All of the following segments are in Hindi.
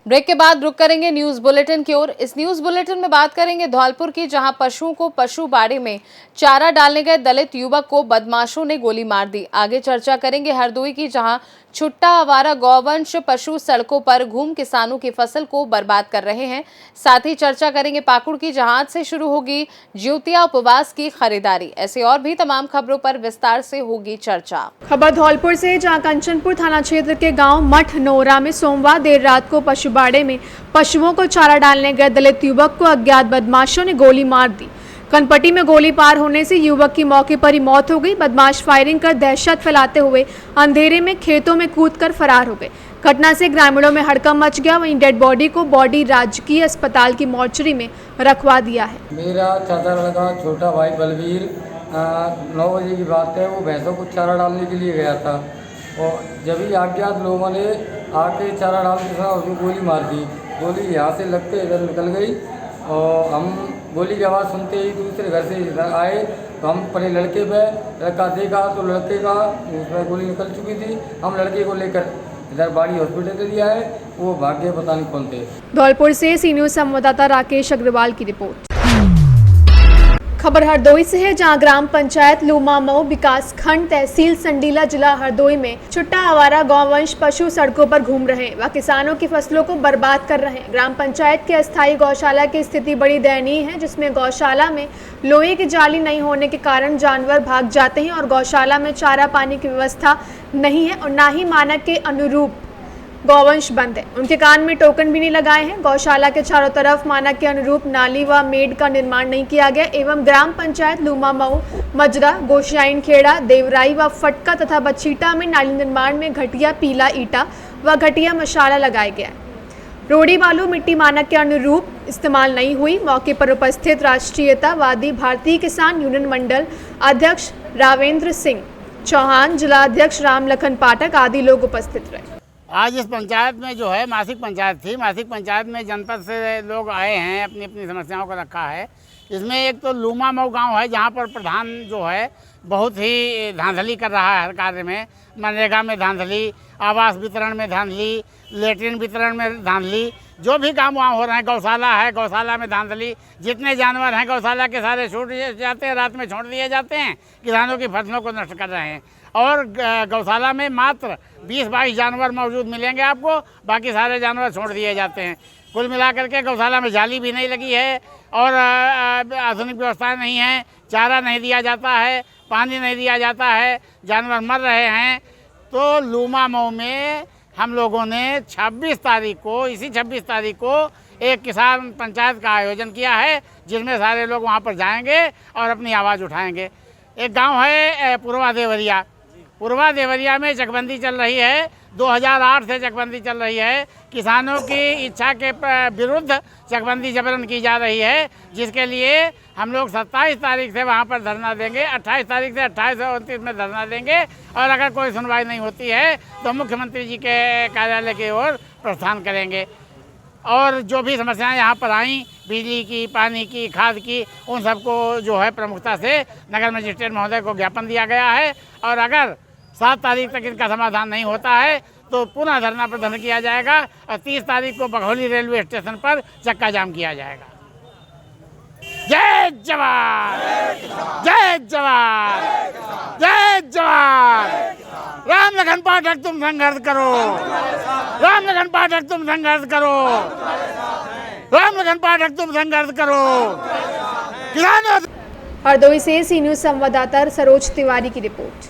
ब्रेक के बाद रुक करेंगे न्यूज बुलेटिन की ओर। इस न्यूज बुलेटिन में बात करेंगे धौलपुर की, जहां पशुओं को पशु बाड़े में चारा डालने गए दलित युवक को बदमाशों ने गोली मार दी। आगे चर्चा करेंगे हरदोई की, जहां छुट्टा आवारा गौवंश पशु सड़कों पर घूम किसानों की फसल को बर्बाद कर रहे हैं। साथ ही चर्चा करेंगे पाकुड़ की, जहां आज से शुरू होगी ज्योतिया उपवास की खरीदारी। ऐसे और भी तमाम खबरों पर विस्तार से होगी चर्चा। खबर धौलपुर से, जहां कंचनपुर थाना क्षेत्र के गांव मठ नोरा में सोमवार देर रात को पशुबाड़े में पशुओं को चारा डालने गए दलित युवक को अज्ञात बदमाशों ने गोली मार दी। कनपट्टी में गोली पार होने से युवक की मौके पर ही मौत हो गई। बदमाश फायरिंग कर दहशत फैलाते हुए अंधेरे में खेतों में कूदकर फरार हो गए। घटना से ग्रामीणों में हड़कंप मच गया। वहीं डेड बॉडी को राजकीय अस्पताल की मोर्चरी में रखवा दिया है। मेरा चाचा लड़का छोटा भाई बलवीर 9 बजे की बात है, वो भैंसों को चारा डालने के लिए गया था और जब ही अज्ञात लोगों ने आके चारा डालते समय उसको गोली मार दी। गोली यहाँ से लगते इधर निकल गई और हम गोली की आवाज़ सुनते ही दूसरे घर से इधर आए तो हम अपने लड़के पे लड़का देखा तो लड़के का उसमें गोली निकल चुकी थी। हम लड़के को लेकर इधर बाड़ी हॉस्पिटल दिया है, वो भाग्य पता नहीं कौन थे। धौलपुर से सी न्यूज संवाददाता राकेश अग्रवाल की रिपोर्ट। खबर हरदोई से है, जहां ग्राम पंचायत लूमामऊ विकास खंड तहसील संडीला जिला हरदोई में छुट्टा आवारा गौवंश पशु सड़कों पर घूम रहे हैं व किसानों की फसलों को बर्बाद कर रहे हैं। ग्राम पंचायत के अस्थायी गौशाला की स्थिति बड़ी दयनीय है, जिसमें गौशाला में लोहे की जाली नहीं होने के कारण जानवर भाग जाते हैं और गौशाला में चारा पानी की व्यवस्था नहीं है और न ही मानक के अनुरूप गौवंश बंद है। उनके कान में टोकन भी नहीं लगाए हैं। गौशाला के चारों तरफ मानक के अनुरूप नाली व मेड का निर्माण नहीं किया गया एवं ग्राम पंचायत लूमामऊ, मजरा, गोशाइन खेड़ा, देवराई व फटका तथा बछीटा में नाली निर्माण में घटिया पीला ईटा व घटिया मशाला लगाया गया। रोड़ी बालू मिट्टी मानक के अनुरूप इस्तेमाल नहीं हुई। मौके पर उपस्थित राष्ट्रीयतावादी भारतीय किसान यूनियन मंडल अध्यक्ष रावेंद्र सिंह चौहान, जिला अध्यक्ष राम लखन पाठक आदि लोग उपस्थित रहे। आज इस पंचायत में जो है मासिक पंचायत थी। मासिक पंचायत में जनपद से लोग आए हैं, अपनी अपनी समस्याओं को रखा है। इसमें एक तो लूमामऊ गांव है, जहां पर प्रधान जो है बहुत ही धांधली कर रहा है हर कार्य में। मनरेगा में धांधली, आवास वितरण में धांधली, लेटरिन वितरण में धांधली, जो भी काम वहाँ हो रहे हैं। गौशाला है, गौशाला में धांधली। जितने जानवर हैं गौशाला के सारे छूट जाते हैं, रात में छोड़ दिए जाते हैं, किसानों की फसलों को नष्ट कर रहे हैं। और गौशाला में मात्र 20-22 जानवर मौजूद मिलेंगे आपको, बाकी सारे जानवर छोड़ दिए जाते हैं। कुल मिलाकर के गौशाला में जाली भी नहीं लगी है और आधुनिक व्यवस्था नहीं है, चारा नहीं दिया जाता है, पानी नहीं दिया जाता है, जानवर मर रहे हैं। तो लूमामऊ में हम लोगों ने 26 तारीख को, इसी 26 तारीख को एक किसान पंचायत का आयोजन किया है, जिसमें सारे लोग वहाँ पर जाएंगे और अपनी आवाज़ उठाएंगे। एक गांव है पूर्वा देवरिया। पूर्वा देवरिया में चकबंदी चल रही है, 2008 से चकबंदी चल रही है। किसानों की इच्छा के विरुद्ध चकबंदी जबरन की जा रही है, जिसके लिए हम लोग 27 तारीख से वहाँ पर धरना देंगे, 28 तारीख से 28 और 29 में धरना देंगे। और अगर कोई सुनवाई नहीं होती है तो मुख्यमंत्री जी के कार्यालय की ओर प्रस्थान करेंगे। और जो भी समस्याएं यहाँ पर आईं, बिजली की, पानी की, खाद की, उन सबको जो है प्रमुखता से नगर मजिस्ट्रेट महोदय को ज्ञापन दिया गया है। और अगर 7 तारीख तक इनका समाधान नहीं होता है तो पुनः धरना प्रदर्शन किया जाएगा और 30 तारीख को बघौली रेलवे स्टेशन पर चक्का जाम किया जाएगा। जय जवान, जय जवान, जय जवान। राम लखन पाठक तुम संघर्ष करो, राम लखन पाठक तुम संघर्ष करो, राम लखन पाठक तुम संघर्ष करो। किसानों। हरदोई से सी न्यूज संवाददाता सरोज तिवारी की रिपोर्ट।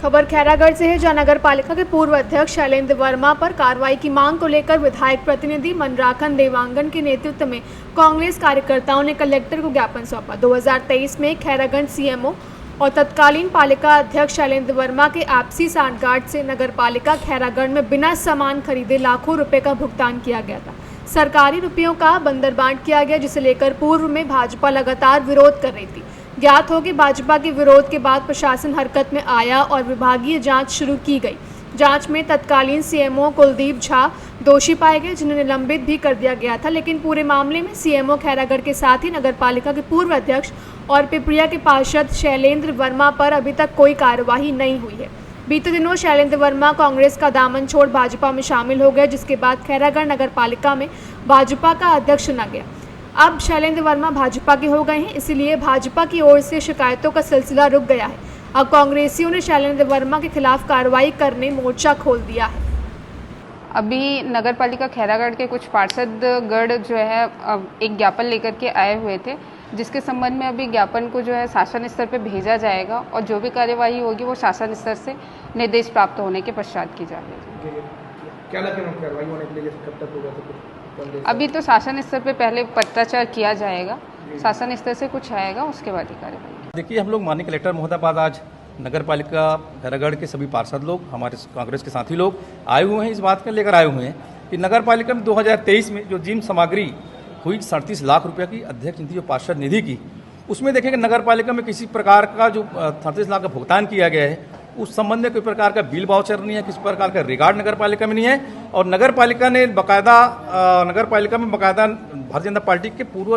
खबर खैरागढ़ से है, जहां नगर पालिका के पूर्व अध्यक्ष शैलेंद्र वर्मा पर कार्रवाई की मांग को लेकर विधायक प्रतिनिधि मनराखन देवांगन के नेतृत्व में कांग्रेस कार्यकर्ताओं ने कलेक्टर को ज्ञापन सौंपा। 2023 में खैरागढ़ सीएमओ और तत्कालीन पालिका अध्यक्ष शैलेंद्र वर्मा के आपसी सांठगांठ से नगर पालिका खैरागढ़ में बिना सामान खरीदे लाखों रुपए का भुगतान किया गया था। सरकारी रुपयों का बंदरबांट किया गया, जिसे लेकर पूर्व में भाजपा लगातार विरोध कर रही थी। ज्ञात हो कि भाजपा के विरोध के बाद प्रशासन हरकत में आया और विभागीय जांच शुरू की गई। जांच में तत्कालीन सीएमओ कुलदीप झा दोषी पाए गए, जिन्हें निलंबित भी कर दिया गया था। लेकिन पूरे मामले में सीएमओ खैरागढ़ के साथ ही नगर पालिका के पूर्व अध्यक्ष और पिपरिया के पार्षद शैलेंद्र वर्मा पर अभी तक कोई कार्यवाही नहीं हुई है। बीते दिनों शैलेंद्र वर्मा कांग्रेस का दामन छोड़ भाजपा में शामिल हो गए, जिसके बाद खैरागढ़ नगर पालिका में भाजपा का अध्यक्ष चुना गया। अब शैलेंद्र वर्मा भाजपा के हो गए हैं, इसलिए भाजपा की ओर से शिकायतों का सिलसिला रुक गया है। अब कांग्रेसियों ने शैलेंद्र वर्मा के खिलाफ कार्रवाई करने मोर्चा खोल दिया है। अभी नगर पालिका खैरागढ़ के कुछ पार्षदगढ़ जो है एक ज्ञापन लेकर के आए हुए थे, जिसके संबंध में अभी ज्ञापन को जो है शासन स्तर पे भेजा जाएगा और जो भी कार्यवाही होगी वो शासन स्तर से निर्देश प्राप्त होने के पश्चात की जाएगी। क्या लगता है कार्रवाई होने के लिए कब तक होगा? तो अभी तो शासन स्तर पे पहले पत्राचार किया जाएगा, शासन स्तर से कुछ आएगा उसके बाद ही कार्रवाई। देखिए, हम लोग माननीय कलेक्टर महोदय बाद आज नगर पालिका खैरागढ़ के सभी पार्षद लोग, हमारे कांग्रेस के साथी लोग आए हुए हैं, इस बात को लेकर आए हुए हैं कि नगर पालिका में 2023 में जो जिम सामग्री हुई 37 लाख रुपए की अध्यक्ष निधि, जो पार्षद निधि की, उसमें देखेंगे नगर पालिका में किसी प्रकार का जो 37 लाख का भुगतान किया गया है उस संबंध में कोई प्रकार का बिल वाउचर नहीं है, किसी प्रकार का रिकॉर्ड नगर पालिका में नहीं है। और नगर पालिका ने बाकायदा भारतीय जनता पार्टी के पूर्व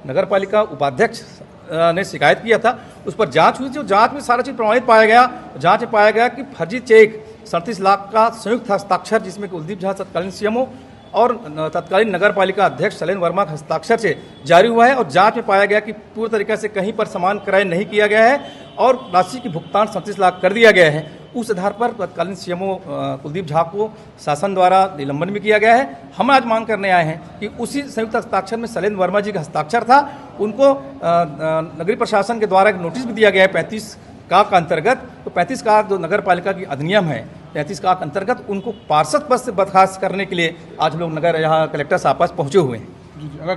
नगर पालिका उपाध्यक्ष ने शिकायत किया था, उस पर जांच हुई। जो जांच में सारा चीज़ प्रमाणित पाया गया, जांच में पाया गया कि फर्जी चेक 37 लाख का संयुक्त हस्ताक्षर, जिसमें कुलदीप झा तत्कालीन सीएमओ और तत्कालीन नगर पालिका अध्यक्ष शैलेंद्र वर्मा के हस्ताक्षर से जारी हुआ है। और जांच में पाया गया कि पूर्ण तरीके से कहीं पर समान क्रय नहीं किया गया है और राशि की भुगतान 37 लाख कर दिया गया है। उस आधार पर तत्कालीन सीएमओ कुलदीप झा को शासन द्वारा निलंबन भी किया गया है। हम आज मांग करने आए हैं कि उसी संयुक्त हस्ताक्षर में शैलेंद्र वर्मा जी का हस्ताक्षर था, उनको नगरीय प्रशासन के द्वारा एक नोटिस भी दिया गया है 35 का अंतर्गत। तो 35 का जो नगर पालिका की अधिनियम है 35 का अंतर्गत उनको पार्षद पद से बर्खास्त करने के लिए आज लोग नगर यहाँ कलेक्टर साहब पास पहुँचे हुए हैं। जी, अगर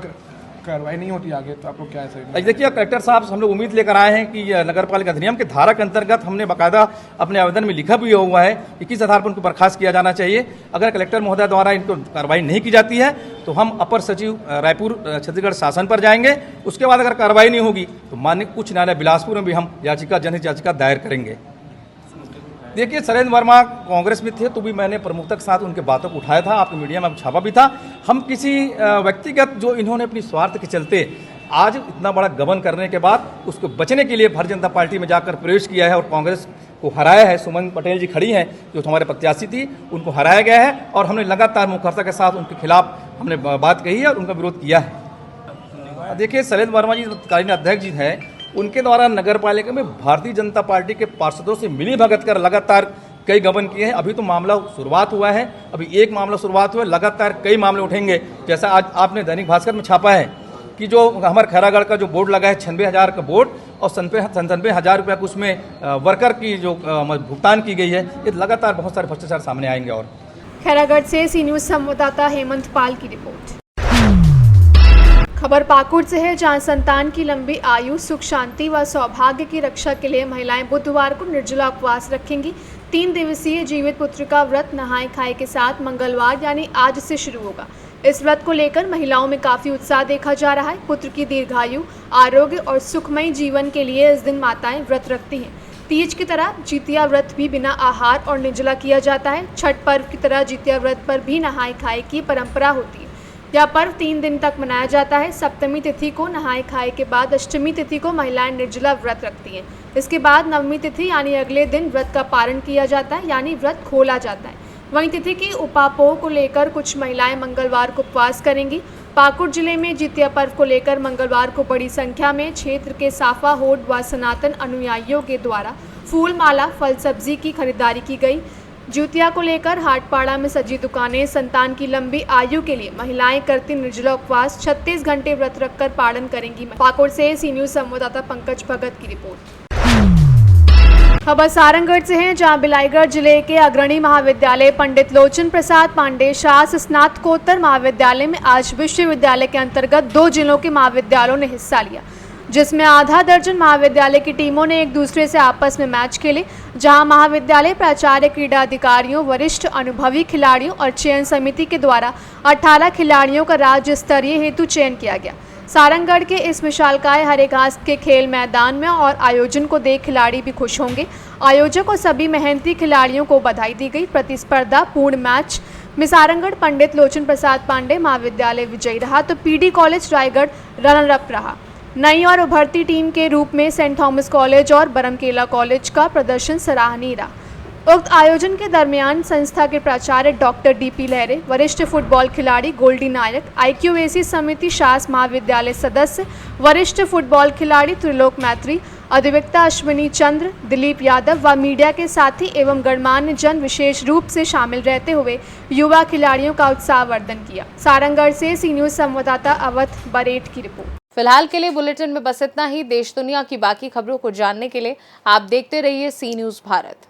कार्रवाई नहीं होती आगे तो आप लोग क्या है? देखिए, कलेक्टर साहब हम लोग उम्मीद लेकर आए हैं कि नगर पालिका अधिनियम के धारा के अंतर्गत हमने बाकायदा अपने आवेदन में लिखा भी हुआ है कि किस आधार पर उनको बर्खास्त किया जाना चाहिए। अगर कलेक्टर महोदय द्वारा इनको कार्रवाई नहीं की जाती है तो हम अपर सचिव रायपुर छत्तीसगढ़ शासन पर जाएंगे। उसके बाद अगर कार्रवाई नहीं होगी तो माननीय उच्च न्यायालय बिलासपुर में भी हम जनहित याचिका दायर करेंगे। देखिए, शैलेंद्र वर्मा कांग्रेस में थे तो भी मैंने प्रमुखता के साथ उनके बातों को उठाया था, आपकी मीडिया में छापा भी था। हम किसी व्यक्तिगत जो इन्होंने अपनी स्वार्थ के चलते आज इतना बड़ा गबन करने के बाद उसको बचने के लिए भारतीय जनता पार्टी में जाकर प्रवेश किया है और कांग्रेस को हराया है। सुमन पटेल जी खड़ी हैं जो हमारे प्रत्याशी थी, उनको हराया गया है और हमने लगातार मुखरता के साथ उनके खिलाफ हमने बात कही है और उनका विरोध किया है। देखिए, शैलेंद्र वर्मा जी तत्कालीन अध्यक्ष जी हैं, उनके द्वारा नगर पालिका में भारतीय जनता पार्टी के पार्षदों से मिली भगत कर लगातार कई गबन किए हैं। अभी तो मामला शुरुआत हुआ है, अभी एक मामला शुरुआत हुआ है, लगातार कई मामले उठेंगे। जैसा आज आपने दैनिक भास्कर में छापा है कि जो हमारे खैरागढ़ का जो बोर्ड लगा है 96,000 का बोर्ड और 97,000 रुपये उसमें वर्कर की जो भुगतान की गई है, ये लगातार बहुत सारे भ्रष्टाचार सामने आएंगे। और खैरागढ़ से सी न्यूज़ संवाददाता हेमंत पाल की रिपोर्ट। खबर पाकुड़ से है, जहां संतान की लंबी आयु, सुख शांति व सौभाग्य की रक्षा के लिए महिलाएं बुधवार को निर्जला उपवास रखेंगी। 3 दिवसीय जीवित पुत्र का व्रत नहाए खाए के साथ मंगलवार यानी आज से शुरू होगा। इस व्रत को लेकर महिलाओं में काफी उत्साह देखा जा रहा है। पुत्र की दीर्घायु, आरोग्य और सुखमयी जीवन के लिए इस दिन माताएं व्रत रखती हैं। तीज की तरह जितिया व्रत भी बिना आहार और निर्जला किया जाता है। छठ पर्व की तरह जितिया व्रत पर भी नहाए खाए की परंपरा होती है। यह पर्व 3 दिन तक मनाया जाता है। सप्तमी तिथि को नहाए खाए के बाद अष्टमी तिथि को महिलाएं निर्जला व्रत रखती हैं। इसके बाद नवमी तिथि यानी अगले दिन व्रत का पारण किया जाता है, यानी व्रत खोला जाता है। वहीं तिथि की उपापोह को लेकर कुछ महिलाएं मंगलवार को उपवास करेंगी। पाकुड़ जिले में जितिया पर्व को लेकर मंगलवार को बड़ी संख्या में क्षेत्र के साफा होड व सनातन अनुयायियों के द्वारा फूल माला, फल सब्जी की खरीदारी की गई। जितिया को लेकर हाटपाड़ा में सजी दुकानें संतान की लंबी आयु के लिए महिलाएं करती निर्जला उपवास 36 घंटे व्रत रखकर पालन करेंगी। पाकुड़ से सी न्यूज़ संवाददाता पंकज भगत की रिपोर्ट। खबर सारंगगढ़ से है, जहां बिलाईगढ़ जिले के अग्रणी महाविद्यालय पंडित लोचन प्रसाद पांडे शास स्नातकोत्तर महाविद्यालय में आज विश्वविद्यालय के अंतर्गत 2 जिलों के महाविद्यालयों ने हिस्सा लिया, जिसमें आधा दर्जन महाविद्यालय की टीमों ने एक दूसरे से आपस में मैच खेले। जहां महाविद्यालय प्राचार्य, क्रीड़ा अधिकारियों, वरिष्ठ अनुभवी खिलाड़ियों और चयन समिति के द्वारा 18 खिलाड़ियों का राज्य स्तरीय हेतु चयन किया गया। सारंगगढ़ के इस विशालकाय हरे घास के खेल मैदान में और आयोजन को देख खिलाड़ी भी खुश होंगे। आयोजक और सभी मेहनती खिलाड़ियों को बधाई दी गई। प्रतिस्पर्धा पूर्ण मैच में सारंगगढ़ पंडित लोचन प्रसाद पांडे महाविद्यालय विजयी रहा तो PD college Raigarh runner up रहा। नई और उभरती टीम के रूप में सेंट थॉमस कॉलेज और बरमकेला कॉलेज का प्रदर्शन सराहनीय रहा। उक्त आयोजन के दरमियान संस्था के प्राचार्य डॉक्टर डीपी लहरे, वरिष्ठ फुटबॉल खिलाड़ी गोल्डी नायक, IQAC समिति शास महाविद्यालय सदस्य, वरिष्ठ फुटबॉल खिलाड़ी त्रिलोक मैत्री, अधिवक्ता अश्विनी चंद्र, दिलीप यादव व मीडिया के साथी एवं गणमान्य जन विशेष रूप से शामिल रहते हुए युवा खिलाड़ियों का उत्साहवर्धन किया। सारंगढ़ से सी न्यूज संवाददाता अवध बरेट की रिपोर्ट। फिलहाल के लिए बुलेटिन में बस इतना ही। देश दुनिया की बाकी खबरों को जानने के लिए आप देखते रहिए सी न्यूज भारत।